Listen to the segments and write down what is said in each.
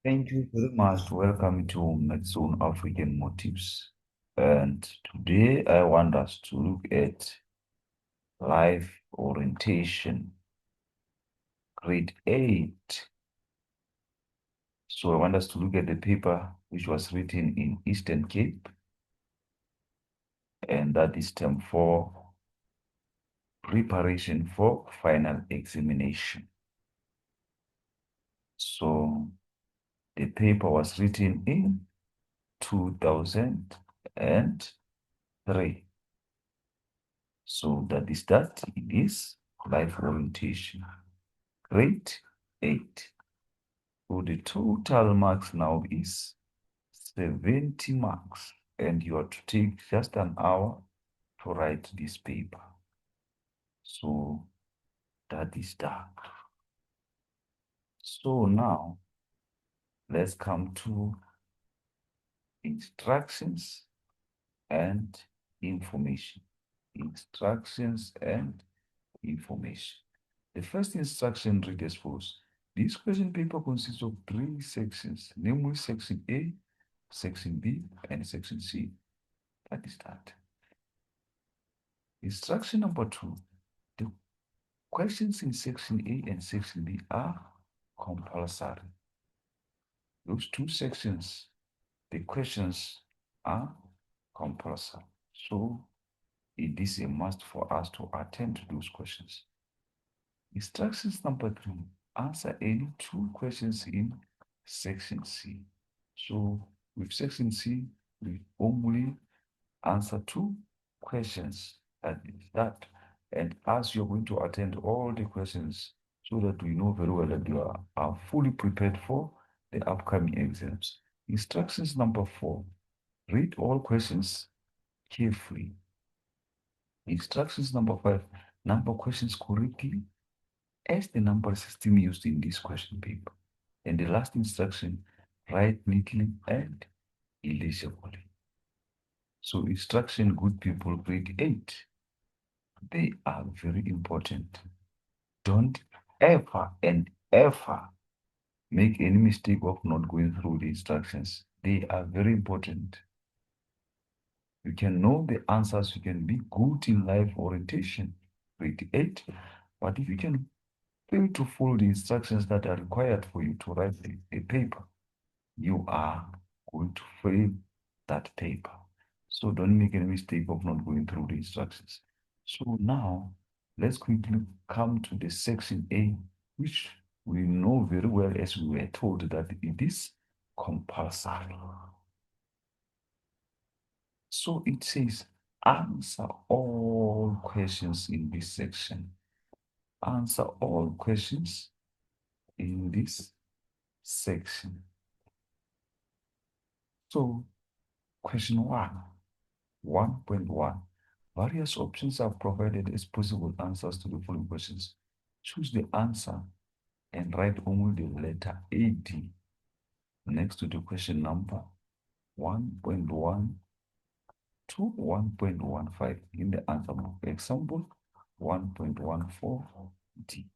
Thank you very much. Welcome to Zone African Motives. And today I want us to look at life orientation, grade 8. So I want us to look at the paper which was written in Eastern Cape, and that is term 4, preparation for final examination. So the paper was written in 2003. So that is that. It is life orientation. Grade 8. So the total marks now is 70 marks. And you have to take just an hour to write this paper. So that is that. So now let's come to instructions and information. Instructions and information. The first instruction reads as follows. This question paper consists of 3 sections, namely section A, section B, and section C. That is that. Instruction number 2. The questions in section A and section B are compulsory. Those 2 sections, the questions are compulsory. So it is a must for us to attend to those questions. Instructions number 3, answer any 2 questions in section C. So with section C, we only answer 2 questions at that. And as you're going to attend all the questions so that we know very well that you are fully prepared for the upcoming exams. Instructions number 4, read all questions carefully. Instructions number 5, number questions correctly as the number system used in this question paper. And the last instruction, write neatly and illegibly. So instruction, good people, grade 8, they are very important. Don't ever and ever make any mistake of not going through the instructions. They are very important. You can know the answers, you can be good in life orientation, grade 8, but if you can fail to follow the instructions that are required for you to write a paper, you are going to fail that paper. So don't make any mistake of not going through the instructions. So now let's quickly come to the section A, which we know very well as we were told that it is compulsory. So it says, answer all questions in this section. Answer all questions in this section. So question 1.1. Various options are provided as possible answers to the following questions. Choose the answer and write only the letter AD next to the question number 1.1 to 1.15 in the answer book. Example 1.14D.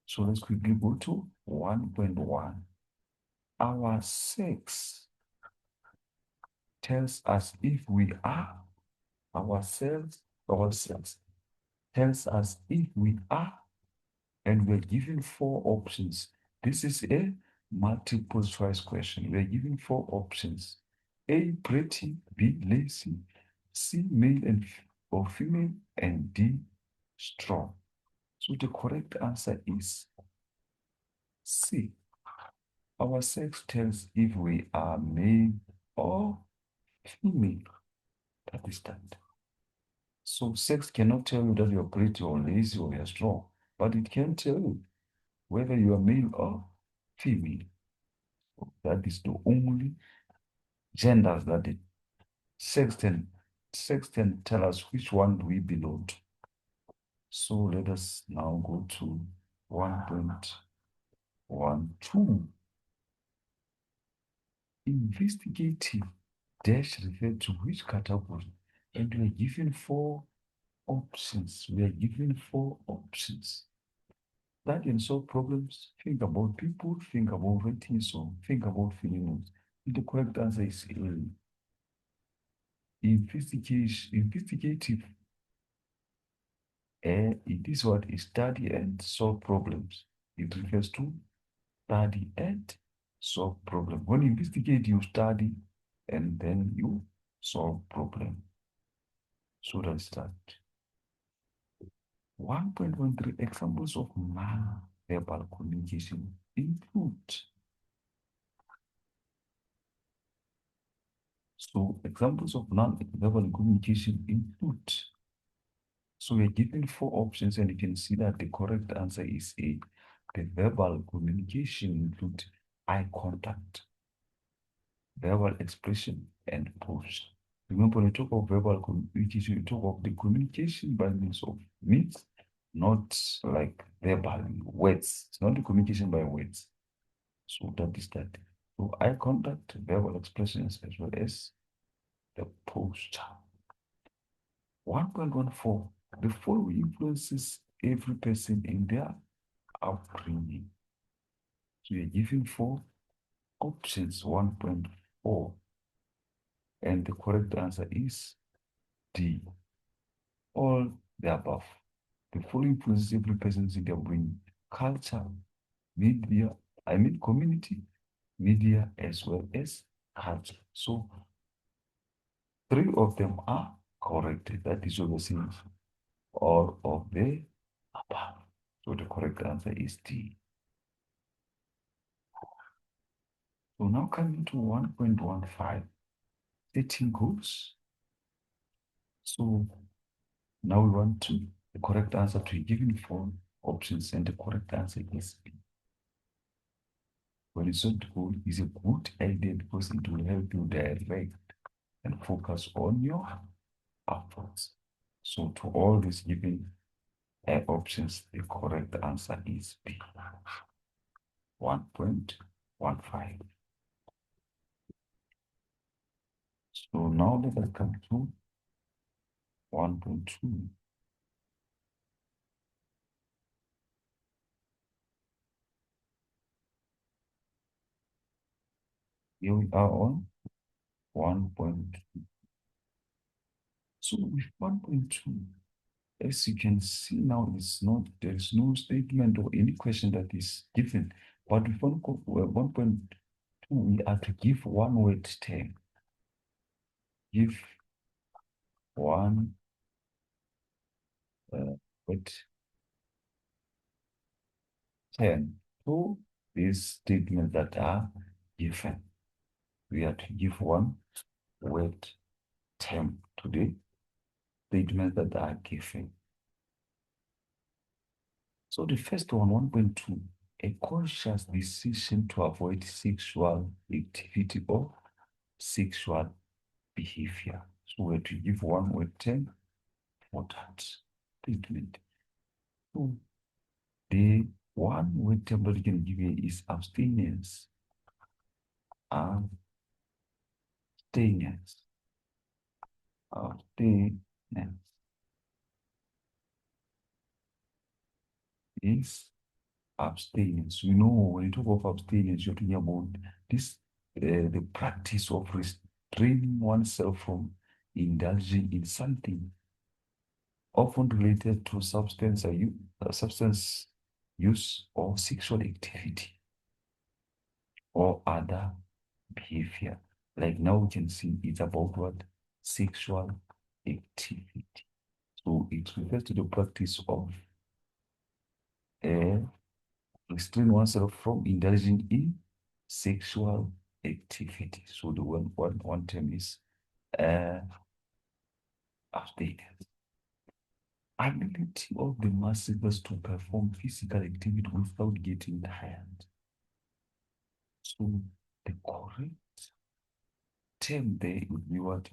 So let's quickly go to 1.1. Our sex tells us if we are ourselves tells us if we are, and we're given 4 options. This is a multiple choice question. We're given 4 options. A, pretty, B, lazy, C, male and or female, and D, strong. So the correct answer is C. Our sex tells if we are male or female. That is that. So sex cannot tell you that you're pretty or lazy or you're strong, but it can tell you whether you are male or female. So that is the only genders that the sex can tell us which one do we belong to. So let us now go to 1.12. Investigative dash refer to which category? And we are given 4 options. We are given 4 options. study and solve problems, think about people, think about writing songs, think about feelings. The correct answer is A. Investigation, investigative. It is what is study and solve problems. It refers to study and solve problem. When you investigate, you study and then you solve problem. So that's that. 1.13 examples of non-verbal communication include. So examples of non-verbal communication include. So we're given four options and you can see that the correct answer is A. The verbal communication include eye contact, verbal expression, and pose. Remember, when you talk of verbal communication, you talk of the communication by means of means, not like verbal words. It's not the communication by words. So that is that. So eye contact, verbal expressions, as well as the posture. 1.14. The following influences every person in their upbringing. So you're given four options, 1.4. And the correct answer is D. All the above. The following influences every person in their upbringing. Culture, media, community, media, as well as culture. So three of them are correct. That is what we're saying. All of the above. So the correct answer is D. So now coming to 1.15, setting goals. So now we want to the correct answer to given four options, and the correct answer is B. When you set goal is a good idea because it will help you direct and focus on your efforts. So to all these given options, the correct answer is B. 1.15. So now let us come to 1.2. Here we are on 1.2. So with 1.2, as you can see now, there is no statement or any question that is given. But with 1.2, we are to give one word term. Give one word term to these statements that are given. We are to give one word term to the statements that are given. So the first one, 1.2, a conscious decision to avoid sexual activity or sexual behavior. So we're to give one word term for that statement. So the one word term that you can give here is abstinence. Abstinence. Abstinence is abstinence. You know, when you talk of abstinence, you're talking about this, the practice of restraining oneself from indulging in something often related to substance use or sexual activity or other behavior. Like now we can see it's about what? Sexual activity. So it refers to the practice of uh, restrain oneself from indulging in sexual activity. So the one term is uh, abstinence. Ability of the muscles to perform physical activity without getting tired. So the correct term there would be what?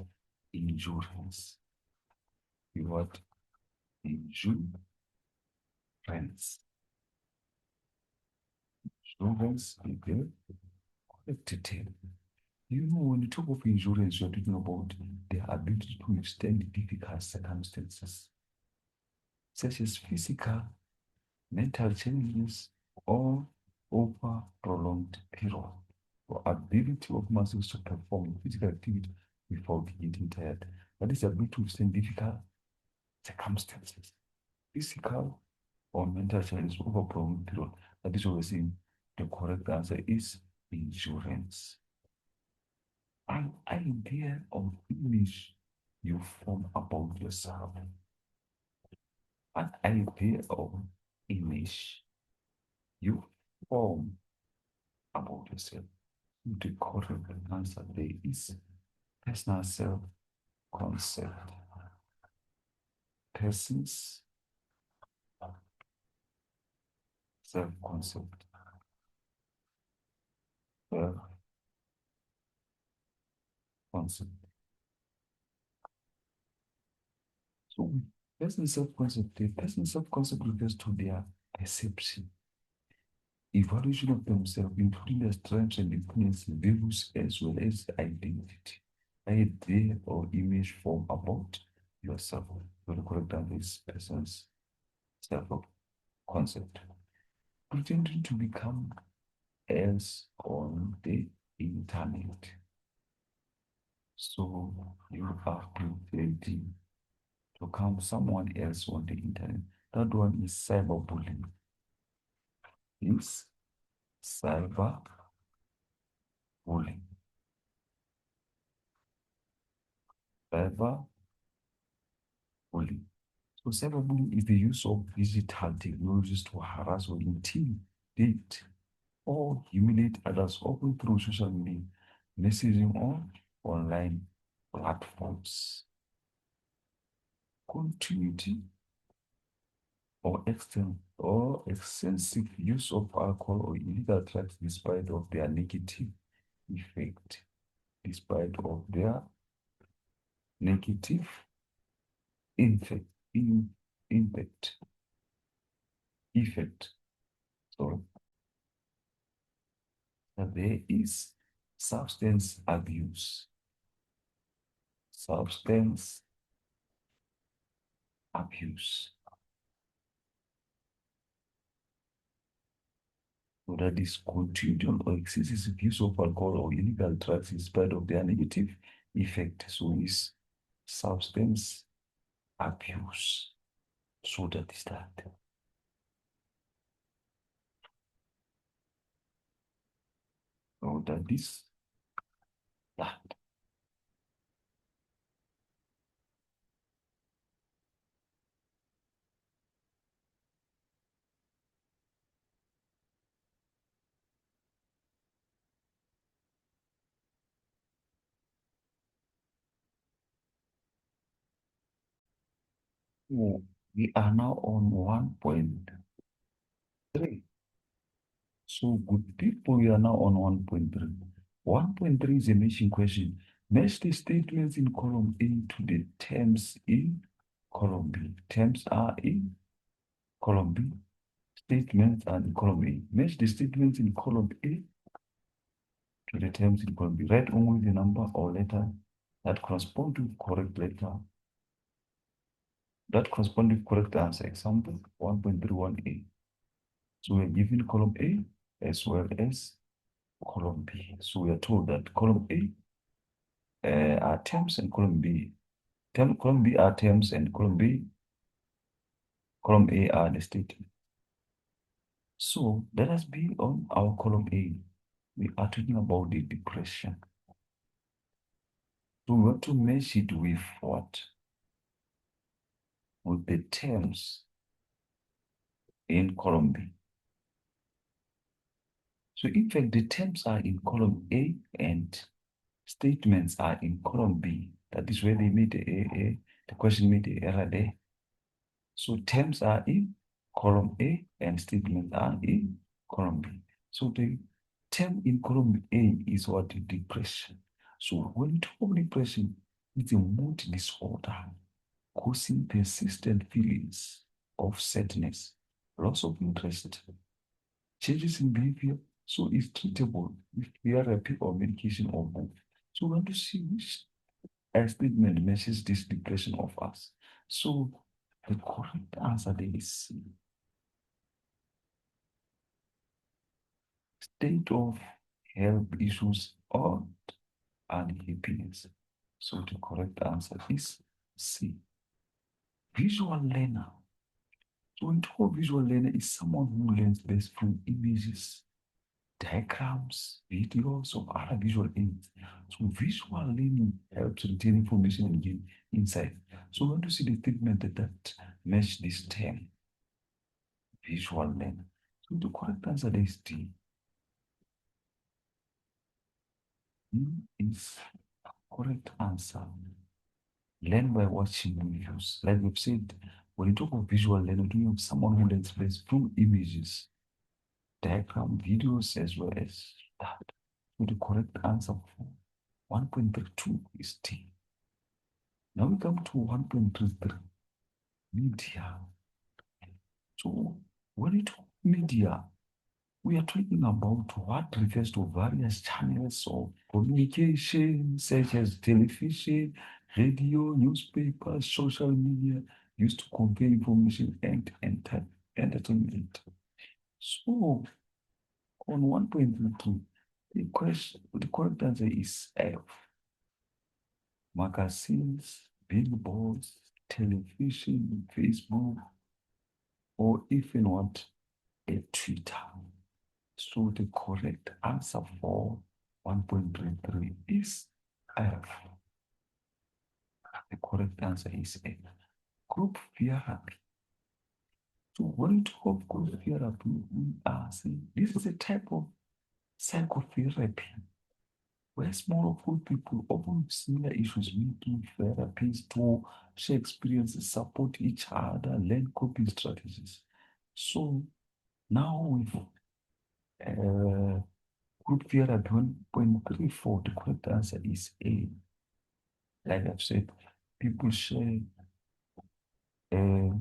Endurance. Be what? Endurance. Endurance is the correct term. You know, when you talk of endurance, you're talking about the ability to withstand difficult circumstances, such as physical mental challenges, or over prolonged period, or ability of muscles to perform physical activity without getting tired. That is ability to withstand difficult circumstances, physical or mental challenges over prolonged period. That is always in the correct answer is insurance. An idea of image you form about yourself. An idea of image you form about yourself. The correct answer there is personal self-concept. Person's self-concept. Self-concept. So with person's self-concept, the person's self-concept refers to their perception, evaluation of themselves, including their strengths and weaknesses, values, as well as identity. Idea or image form about yourself. So the correct answer is person's self-concept. Pretending to become else on the internet. So you are pretending to become someone else on the internet. That one is cyberbullying. Is cyberbullying. Cyberbullying. So cyberbullying is the use of digital technologies to harass or intimidate or humiliate others, often through social media, messaging, or online platforms. Continuity or excessive use of alcohol or illegal drugs despite of their negative effect. Despite of their negative infect, impact, effect. So there is substance abuse. Substance abuse. So that is continued or excessive use of alcohol or illegal drugs in spite of their negative effect. So is substance abuse. So that is that. So that is that. So we are now on 1.3. So good people, we are now on 1.3. 1.3 is a matching question. Match the statements in column A to the terms in column B. Terms are in column B. Statements are in column A. Match the statements in column A to the terms in column B. Write only the number or letter that correspond to correct letter. That correspond to correct answer. Example 1.31a. So we're given column A as well as column B. So we are told that column A are terms and column B. Column B are terms and column A are the statement. So let us be on our column A. We are talking about the depression. So we want to match it with what? With the terms in column B. So in fact, the terms are in column A and statements are in column B. That is where they made the question made the error there. So terms are in column A and statements are in column B. So the term in column A is what? Depression. So when we talk about depression, it's a mood disorder causing persistent feelings of sadness, loss of interest, changes in behavior. So it's treatable with therapy or medication or both. So we want to see which statement matches this depression of us. So the correct answer there is C. state of health issues or unhappiness. So the correct answer is C. Visual learner. So when talk of visual learner is someone who learns best from images, diagrams, videos, or other visual aids. So visual learning helps retain information and gain insight. So when you see the statement that match this term, visual learner. So the correct answer is D. D is correct answer. Learn by watching videos. Like we've said, when you talk of visual learning, you have someone who learns best through images, diagram, videos, as well as that. So the correct answer for 1.32 is D. Now we come to 1.33, media. So when we talk media, we are talking about what refers to various channels of communication, such as television, radio, newspapers, social media, used to convey information and entertainment. So on 1.32, the correct answer is F. Magazines, billboards, television, Facebook, or even what? A Twitter. So the correct answer for 1.33 is F. The correct answer is F. Group therapy. So when we talk of group therapy, we are saying this is a type of psychotherapy where small group people often with similar issues meet with therapists to share experiences, support each other, learn coping strategies. So now with group therapy 1.34, the correct answer is A. Like I've said, people share, uh,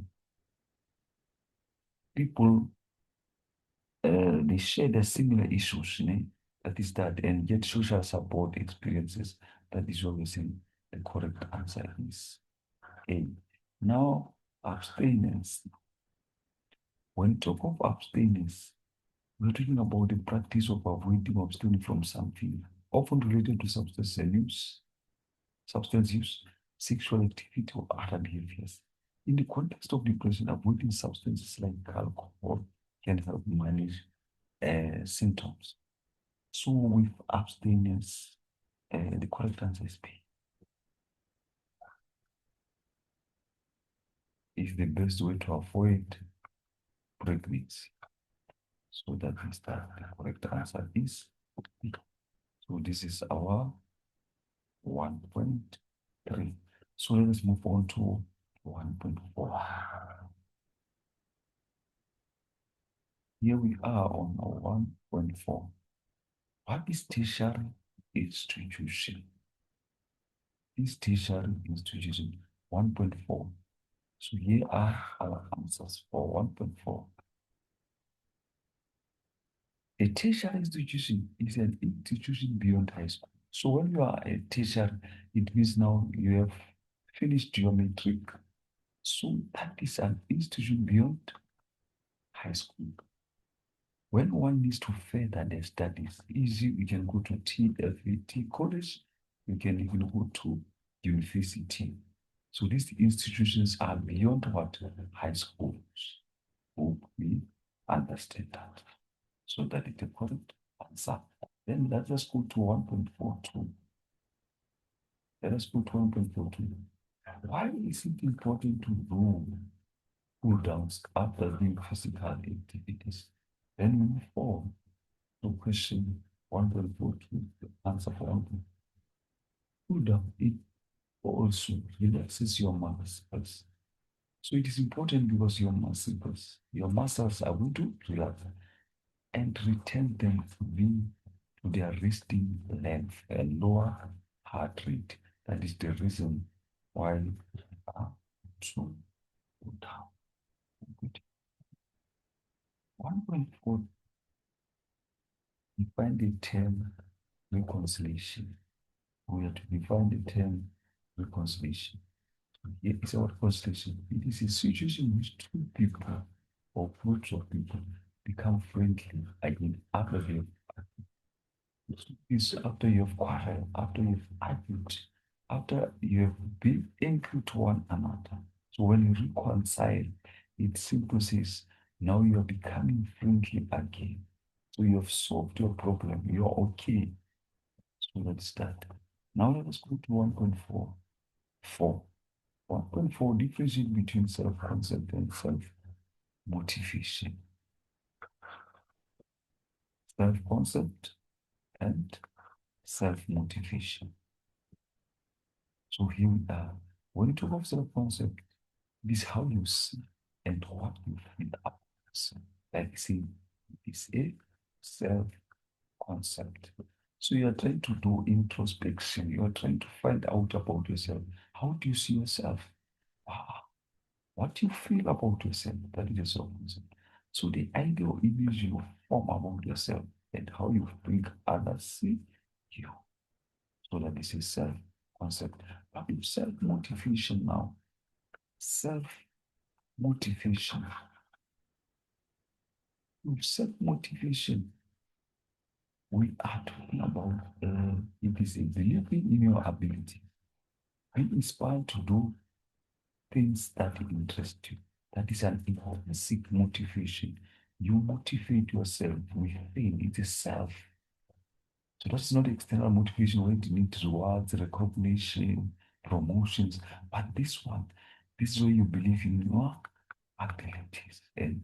people, they share the similar issues, that is that, and get social support experiences. That is what we're saying. The correct answer is A. Now, abstinence. When we talk of abstinence, we're talking about the practice of avoiding or abstaining from something, often related to substance use, sexual activity, or other behaviors. In the context of depression, avoiding substances like alcohol can help manage symptoms. So, with abstinence, the correct answer is B. Is the best way to avoid pregnancy. So that means that the correct answer is B. So this is our 1.3. So let us move on to 1.4. Here we are on our 1.4. What is tertiary institution? This tertiary institution 1.4. So here are our answers for 1.4. A tertiary institution is an institution beyond high school. So when you are a teacher, it means now you have finished your matric. So that is an institution beyond high school. When one needs to further their studies, easy, you can go to TFAT college, you can even go to university. So these institutions are beyond what high schools. Hope we understand that. So that is the correct answer. Then let us go to 1.42. Let us go to 1.42. Why is it important to do cool downs after doing physical activities? Then we move on to question 1.42. The answer for 1.42. Cool down, it also relaxes your muscles. So it is important because your muscles are going to relax and return them to their resting length and lower heart rate. That is the reason why to go down. Good. 1.4, define the term reconciliation. We have to define the term reconciliation. Here is our reconciliation. It is a situation in which two people or groups of people become friendly again after they have Is after you've quarreled, after you've argued, after you have been angry to one another. So when you reconcile, it simply says, now you're becoming friendly again. So you have solved your problem. You're okay. So let's start. Now let us go to 1.4. 1.4 differentiate between self-concept and self-motivation. Self-concept and self-motivation. So here we are. When you talk of self-concept, this is how you see and what you feel about yourself. Like say, it's a self-concept. So you are trying to do introspection. You are trying to find out about yourself. How do you see yourself? Ah, what you feel about yourself, that is your self-concept. So the ideal image you form about yourself and how you think others see you. So that is a self-concept. But with self-motivation now, self-motivation. With self-motivation, we are talking about it is a believing in your ability, being inspired to do things that interest you. That is an intrinsic motivation. You motivate yourself within, it is self. So that's not external motivation where you need rewards, recognition, promotions. But this one, this is where you believe in your abilities and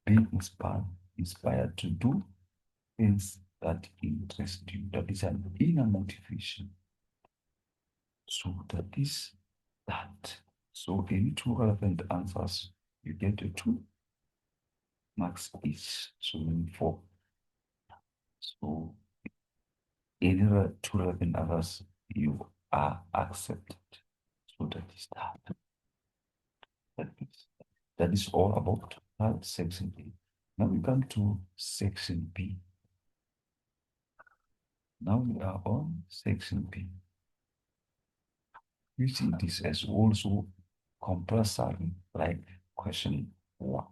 being inspired to do things that interest you. That is an inner motivation. So that is that. So any two relevant answers, you get a 2 marks each. So meaning 4. So any two relevant answers, you are accepted. So that is that. That is, that is all about section A. Now we come to section B. Now we are on section B. You see this as also compulsory, like question 1,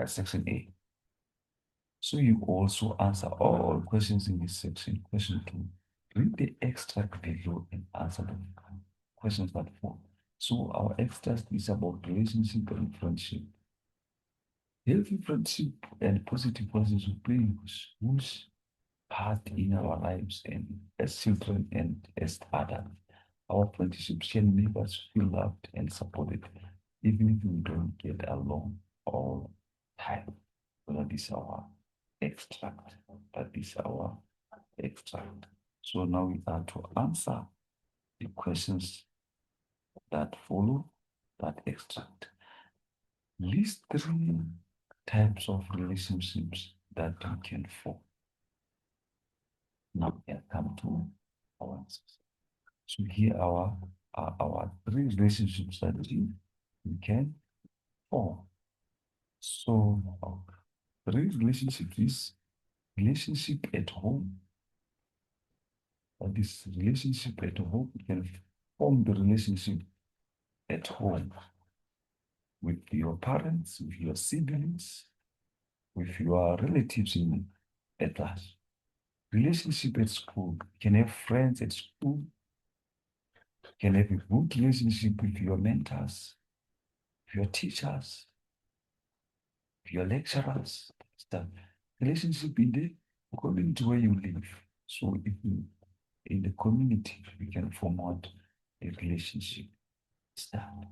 section A. So you also answer all questions in this section. Question 2, read the extract below and answer the questions that follow. So our extract is about relationship and friendship. Healthy friendship and positive friendships will play whose part in our lives and as children and as adults. Our friendships can make us feel loved and supported, even if we don't get along all the time. So that is our extract. That is our extract. So now we are to answer the questions that follow that extract. List 3 types of relationships that you can form. Now we have come to our answers. So here are our 3 relationships that we can form. So our 3 relationships is relationship at home. This relationship at home, you can form the relationship at home with your parents, with your siblings, with your relatives in at large. Relationship at school, you can have friends at school, you can have a good relationship with your mentors, with your teachers, with your lecturers. The relationship in the community where you live. So if you, in the community, we can form out a relationship. Start.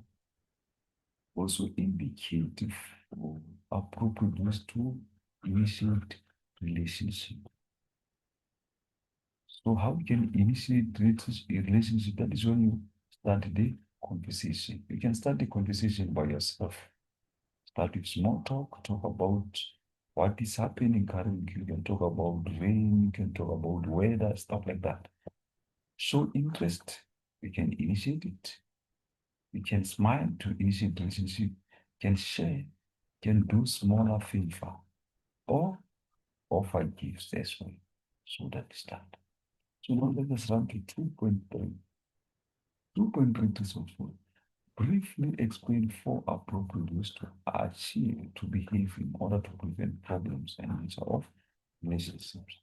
Also indicate for appropriate ways to initiate relationship. So how you can initiate a relationship? That is when you start the conversation. You can start the conversation by yourself. Start with small talk, talk about what is happening currently. You can talk about rain, you can talk about weather, stuff like that. Show interest, we can initiate it. We can smile to initiate relationship, can share, can do smaller favor, or offer gifts as well. So that is that. So now let us run to 2.3. 2.3 is also briefly explain 4 appropriate ways to achieve to behave in order to prevent problems and nature of relationships.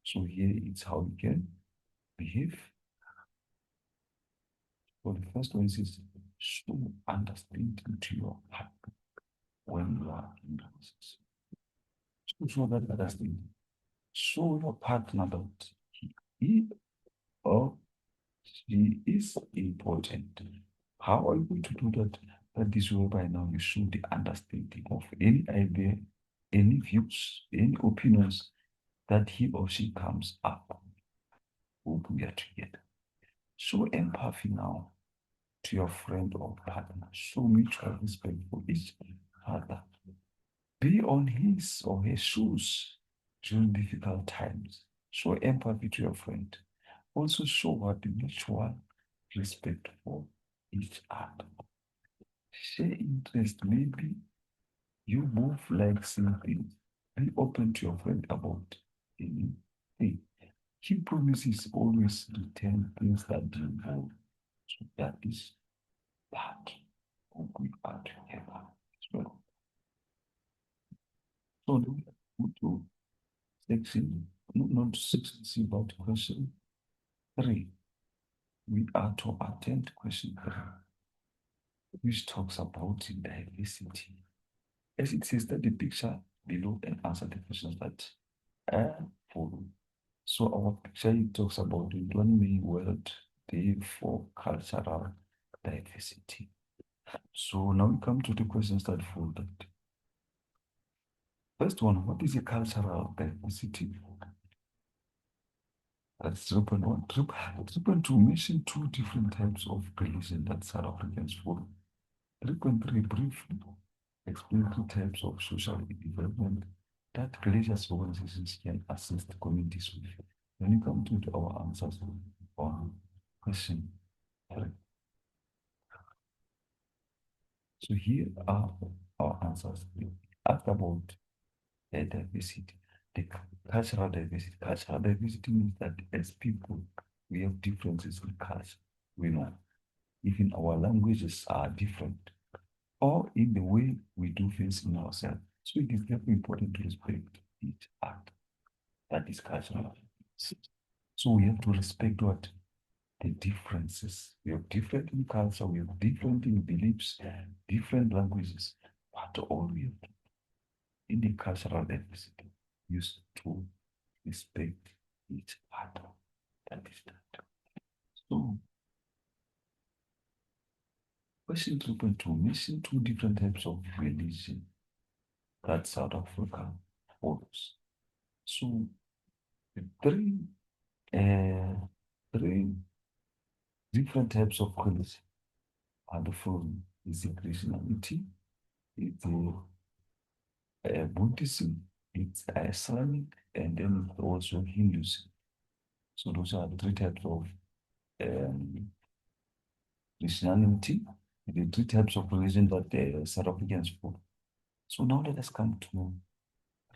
So here it's how you can behave. For the first one is show understanding to your partner when you are in crisis. So show that understanding. Show your partner that he or she is important. How are you going to do that? That is whereby now you show the understanding of any idea, any views, any opinions that he or she comes up when we are together. Show empathy now to your friend or partner. Show mutual respect for each other. Be on his or her shoes during difficult times. Show empathy to your friend. Also show what the mutual respect for each other. Share interest. Maybe you both like same things. Be open to your friend about anything. Keep promises, always return things that you know. So that is that of we are together. So, so now we go to section, not section C, but question 3. We are to attend question 3, which talks about diversity. As it says that the picture below and answer the questions that follow. So our picture it talks about the 1 May World Day for Cultural Diversity. So now we come to the questions that follow that. First one, what is a cultural diversity? That's 0.1. 0.2, mention 2 different types of religion that South Africans follow. 3.3, briefly explain 2 types of social development that religious organizations can assist communities with. When you come to our answers on question 3. So here are our answers. Ask about diversity. The cultural diversity. Cultural diversity means that as people, we have differences in culture. We know. Even our languages are different, or in the way we do things in ourselves. So it is very important to respect each other. That is cultural. So we have to respect what the differences. We have different in culture, we have different in beliefs, different languages, but all we have in the cultural diversity used to respect each other. That is that. So, question 3.2, mention 2 different types of religion that South Africa follows. So, the uh, three different types of religion are the following: is the Christianity, it's Buddhism, it's Islamic, and then also Hinduism. So those are the 3 types of um, Christianity, the 3 types of religion that the South Africans follow. So now let us come to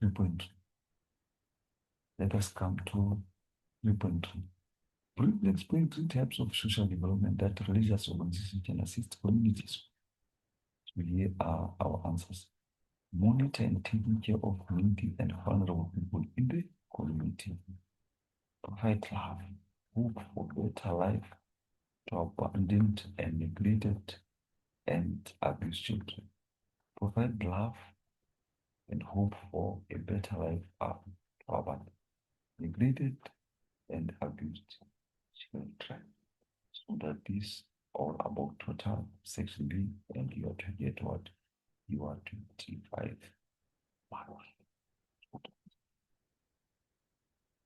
3.3. Let us come to 3.3. Briefly explain 3 types of social development that religious organizations can assist communities. So here are our answers. Monitor and taking care of needy and vulnerable people in the community. Provide love, hope for better life to abandoned and neglected and abused children. Provide love and hope for a better life to abandoned, neglected and abused children. So that is all about total section B, and you are to get what? You are 25 marks.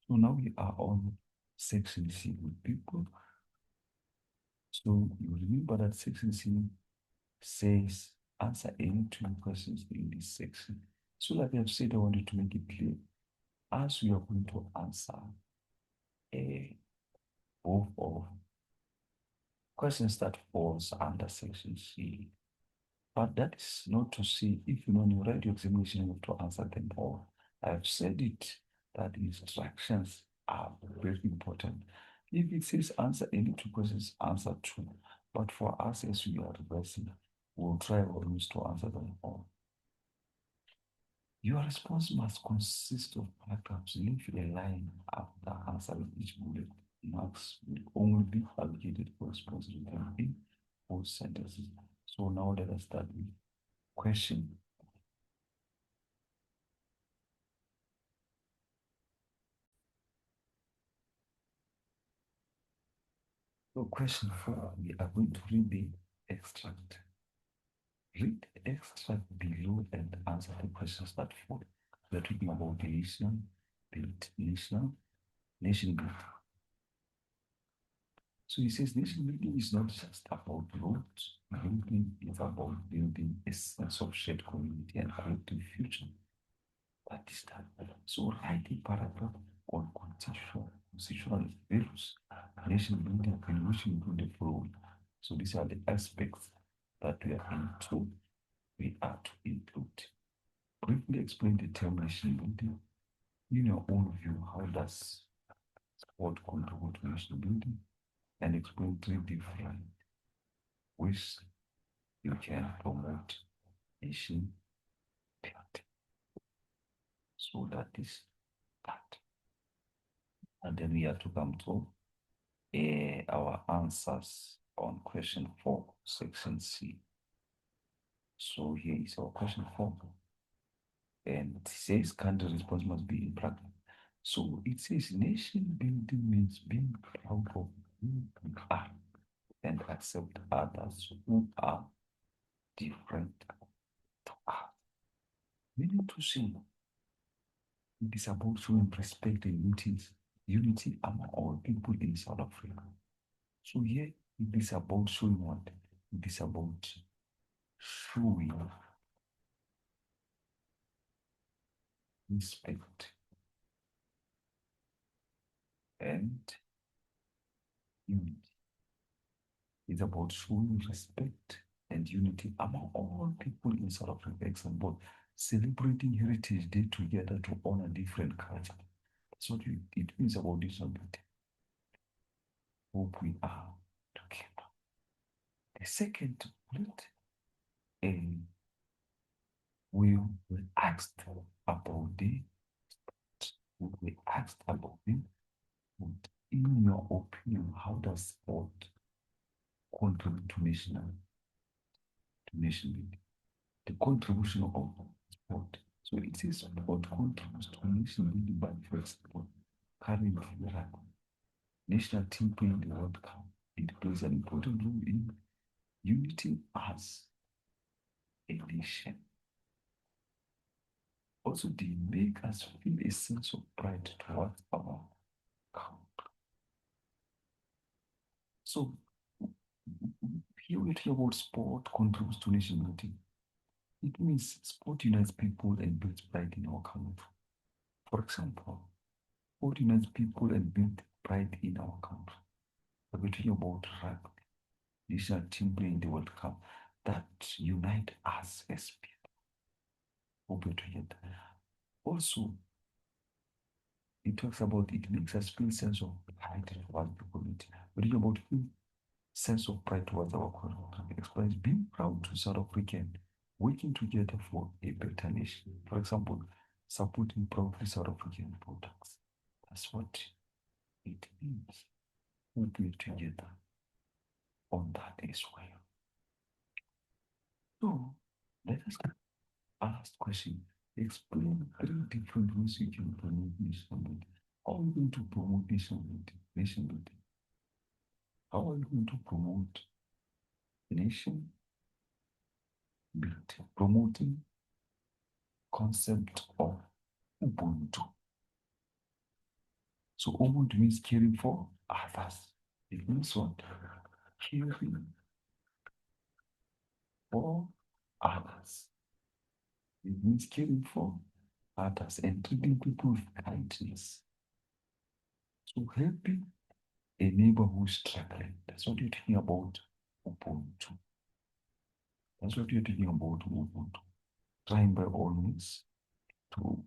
So now we are on section C with people. So you remember that section C says answer any 2 questions in this section. So like I've said, I wanted to make it clear. As we are going to answer both of questions that falls under section C. But that is not to say if you know you write your examination, you have to answer them all. I've said it that instructions are very important. If it says answer any 2 questions, answer 2. But for us, as we are reversing, we'll try always to answer them all. Your response must consist of paragraphs. Leave a line after answering each bullet. Marks will only be allocated for responses written in both sentences. So now let us start with question. So question 4, we are going to read the extract. Read the extract below and answer the questions that follow. We are talking about the nation build. So he says nation building is not just about roads. Building is about building a sense of shared community and collective future. That is that. So write a paragraph on constitutional values, nation building, and which include the following. So these are the aspects that we are to include. Briefly explain the term nation building. In your own view, how does sport contribute to nation building? And explain three different ways you can promote nation building. So that is that. And then we have to come to our answers on question 4, section C. So here is our question 4. And it says country response must be in practice. So it says nation building means being proud of who we are and accept others who are different to us. Meaning to say, it is about showing respect and unity among all people in South Africa. So here it is about showing what? It is about showing respect and unity. It's about showing respect and unity among all people in South Africa. Example, celebrating Heritage Day together to honor different cultures. That's what it means about this unity. Hope we are together. The second bullet, and we were asked about the we asked about the in your opinion, how does sport contribute to nation building? The contribution of sport. So it is sport contributes to nation building by, for example, carrying the flag. National team playing the World Cup. It plays an important role in unity as a nation. Also, they make us feel a sense of pride towards our country. So, here we talk about sport contributes to nation building. It means sport unites people and builds pride in our country. For example, sport unites people and builds pride in our country. We're talking about rugby, national team playing the World Cup that unite us as people. We're together. Also, it talks about it makes us feel sense of pride towards the community. We're talking about sense of pride towards our country. It explains being proud to South African, working together for a better nation. For example, supporting proudly South African products. That's what it means. We'll be together on that as well. So let us ask question. Explain three different ways you can promote nation building. How are you going to promote nation building? Nation building. How are you going to promote nation building? Promoting concept of Ubuntu. So Ubuntu means caring for others. It means what? Caring for others. It means caring for others and treating people with kindness. So helping a neighbor who's struggling. That's what you're talking about Ubuntu. That's what you're talking about Ubuntu. Trying by all means to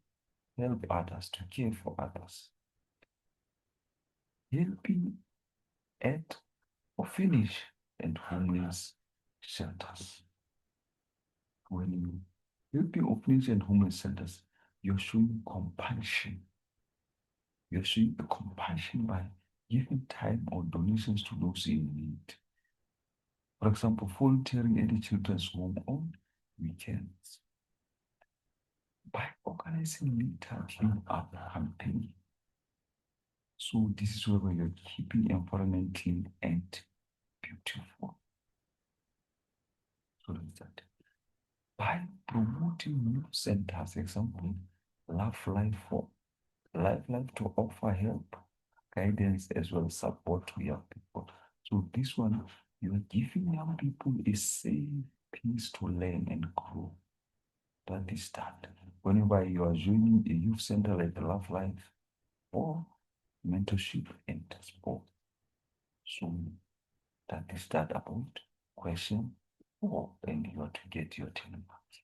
help others, to care for others. Helping at orphanage and homeless shelters. When you Helping orphanage and homeless centers, you're showing compassion. You're showing the compassion by giving time or donations to those in need. For example, volunteering at the children's home on weekends. By organizing litter clean up campaign. So this is where you're keeping environment clean and beautiful. So that's that. By promoting new centers, example, Love Life for Life to offer help, guidance, as well as support to young people. So this one, you are giving young people a safe place to learn and grow. That is that. Whenever you are joining a youth center like Love Life or mentorship and sport. So that is that about question 4, and you are to get your 10 marks.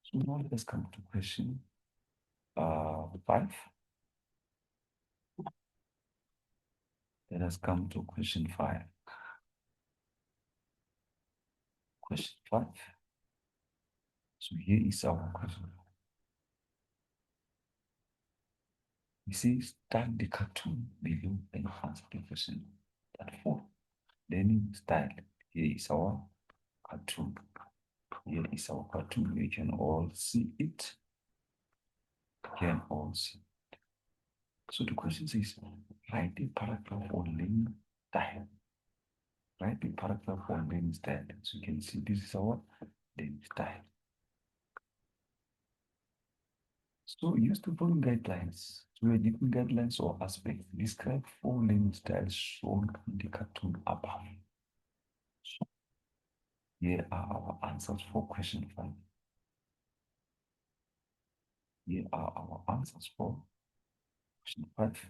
So now let's come to question 5. Let us come to question 5. Question 5. So here is our question. We say start the cartoon below and answer the question. That 4. Learning style. Here is our cartoon. Here is our cartoon. You can all see it. You can all see. So the question says, write a paragraph on learning style. Write a paragraph on learning style. So you can see this is our learning style. So use the following guidelines. So we are giving guidelines or aspects. Describe 4 learning styles shown in the cartoon above. So here are our answers for question 5. Here are our answers for question 5.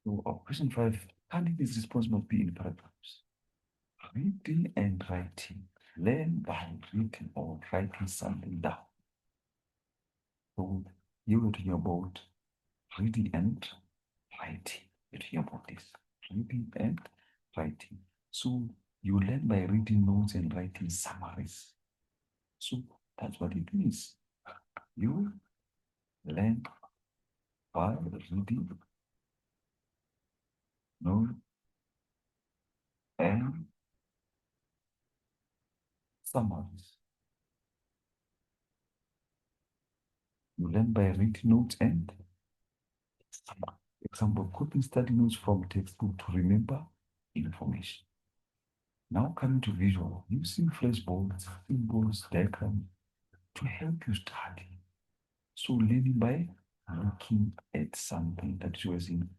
So question 5, candidate's response must be in paragraphs. Reading and writing. Learn by reading or writing something down. So you were talking about reading and writing. You're talking about this. Reading and writing. So you learn by reading notes and writing summaries. So that's what it means. You learn by reading notes and summaries. You learn by reading notes and summaries. Example, copying study notes from textbook to remember information. Now coming to visual, using flashboards, symbols, diagrams to help you study. So learning by looking at something that was in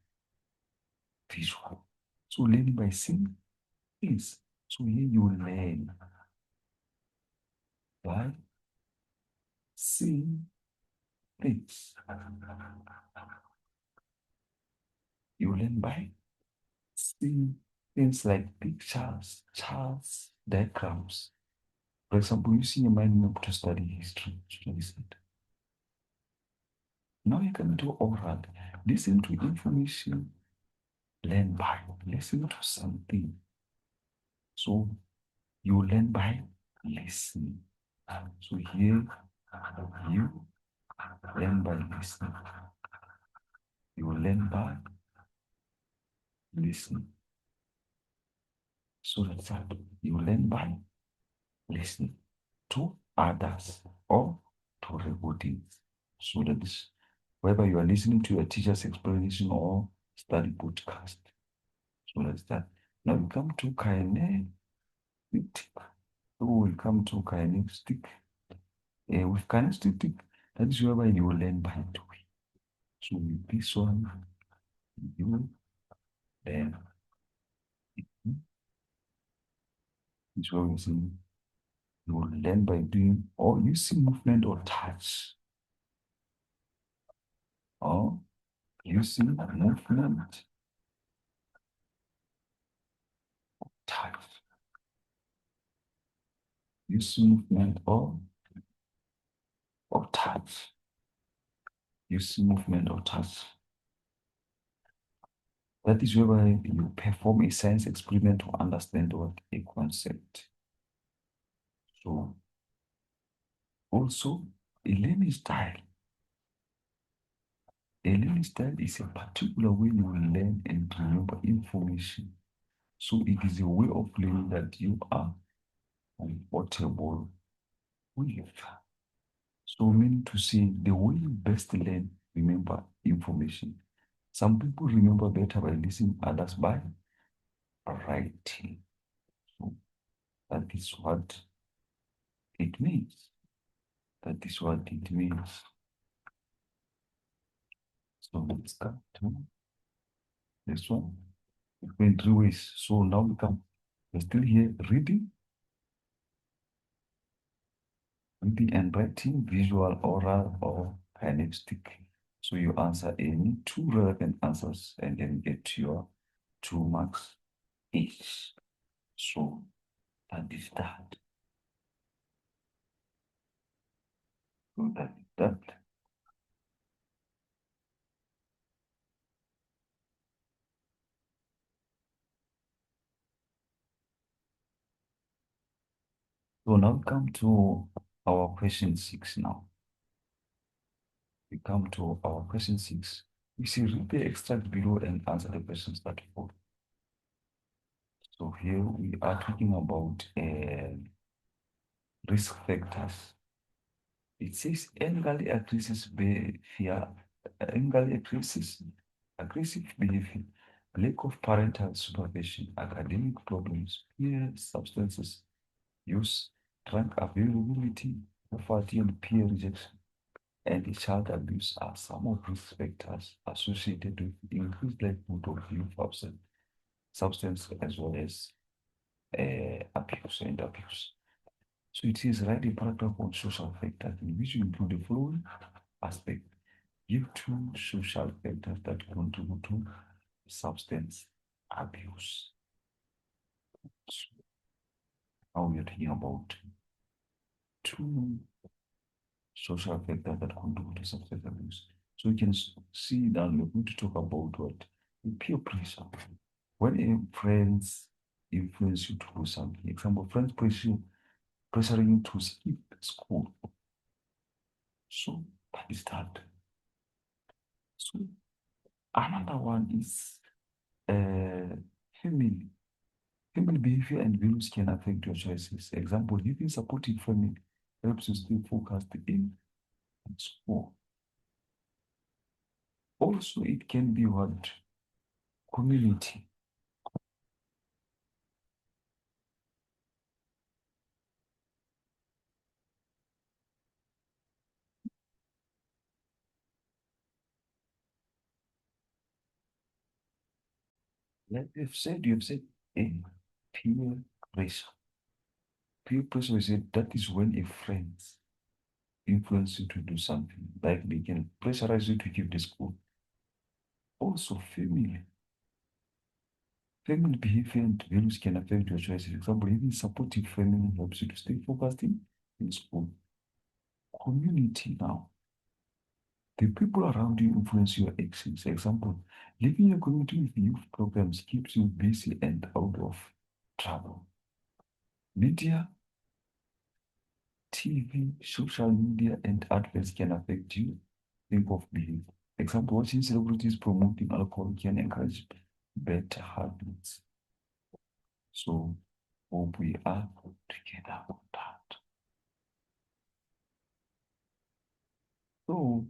visual. So learning by seeing things. So here you learn by seeing things. You learn by seeing things like pictures, charts, diagrams. For example, using your mind map to study history. Now you come to oral. Listen to information, learn by listen to something. So you learn by listening. So here you learn by listening. You learn by listening. So that's that. You learn by listening to others or to recordings. So that is whether you are listening to a teacher's explanation or study podcast. So that's that. Now we come to kinetic. So we come to kinetic. With kinetic, that is whereby you will learn by doing. So with this one, you learn. This one is you will learn by doing or using movement or touch. Or using movement, touch. Using movement or touch. you see movement or touch. That is whereby you perform a science experiment to understand what a concept. So also a learning style. A learning style is a particular way you will learn and remember information. So it is a way of learning that you are comfortable with. So meaning to say the way you best learn, remember information. Some people remember better by listening, others by writing. So that is what it means. That is what it means. So let's come to this one. It's been 3 ways. So now we come. We're still here reading and writing, visual, oral, or kinesthetic. So you answer any two relevant answers and then get your 2 marks each. So that is that. So that is that. So now we come to our question 6 now. We come to our question 6. We see read the extract below and answer the questions that follow. So here we are talking about risk factors. It says anger increases fear, anger increases aggressive behavior, lack of parental supervision, academic problems, peer substances use, drug availability, poverty, and peer rejection, and child abuse are some of these factors associated with increased likelihood of youth substance as well as abuse and abuse. So it is write a paragraph on social factors in which you include the following aspect. Give 2 social factors that contribute to substance abuse. So now we are talking about 2 social factors that contribute to substance abuse. So you can see that we're going to talk about what? Peer pressure. When a friends influence you to do something, example, friends pressuring you to skip school. So that is that. So another one is uh, family. Family behavior and values can affect your choices. Example, having supportive family helps you stay focused in school. Also, it can be what? Community. Like you've said a peer pressure. Peer pressure is it that is when a friend influence you to do something. Like they can pressurize you to keep the school. Also, family. Family behavior and values can affect your choices. For example, having supportive family helps you to stay focused in school. Community now. The people around you influence your actions. Example, living in a community with youth programs keeps you busy and out of trouble. Media, TV, social media, and adverts can affect you. Think of behavior. Example, watching celebrities promoting alcohol can encourage better habits. So, hope we are together on that. So,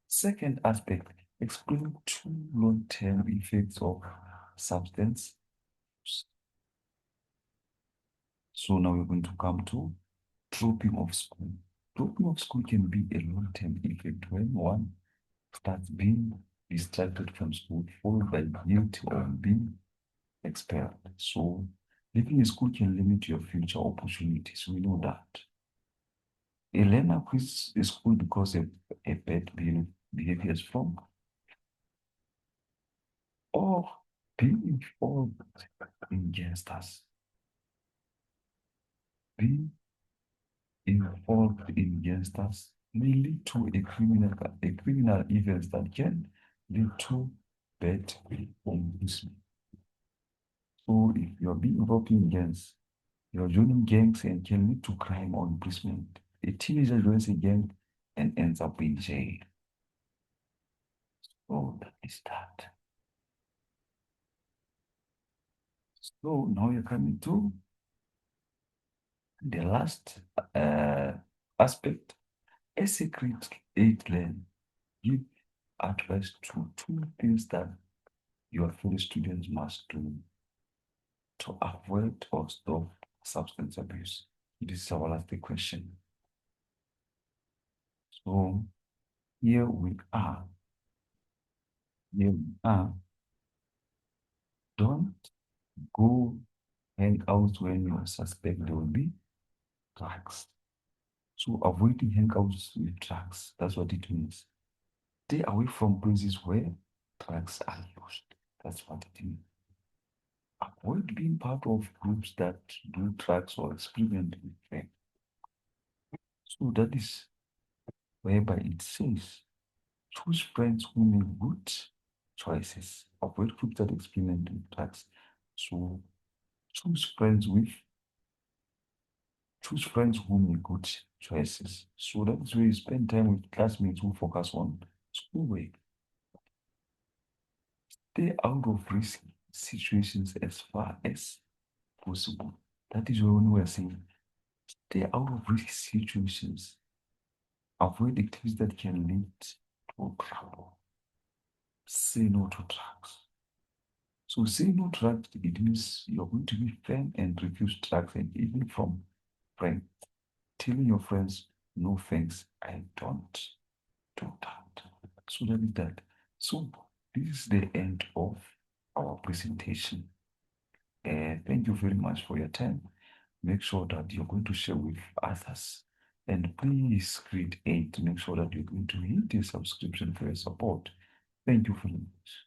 second aspect, explain 2 long-term effects of substance use. So now we're going to come to dropping of school. Dropping of school can be a long-term effect when one starts being distracted from school, followed by guilt or being expelled. So leaving a school can limit your future opportunities. We know that. A learner quits a school because of a bad behavior is from or being involved in gangsters, being involved in gangsters, may lead to a criminal events that can lead to bad imprisonment. So if you're being involved in gangs, you're joining gangs and can lead to crime or imprisonment. A teenager joins a gang and ends up in jail. So that is that. So now you're coming to the last uh, aspect. A secret aid plan. Give advice to two things that your fellow students must do to avoid or stop substance abuse. This is our last question. So here we are. Here we are. Don't go hang out when you suspect there will be drugs. So avoiding hangouts with drugs, that's what it means. Stay away from places where drugs are used. That's what it means. Avoid being part of groups that do drugs or experiment with them. So that is whereby it says choose friends who make good choices. Avoid groups that experiment with drugs. So choose friends with choose friends who make good choices. So that's where you spend time with classmates who focus on schoolwork. Stay out of risky situations as far as possible. That is when we are saying stay out of risky situations. Avoid activities that can lead to trouble. Say no to drugs. So say no to drugs, it means you're going to be firm and refuse drugs, and even from friends, telling your friends, no thanks, I don't do that. So that is that. So this is the end of our presentation. Thank you very much for your time. Make sure that you're going to share with others. And please create make sure that you're going to hit the subscription for your support. Thank you very much.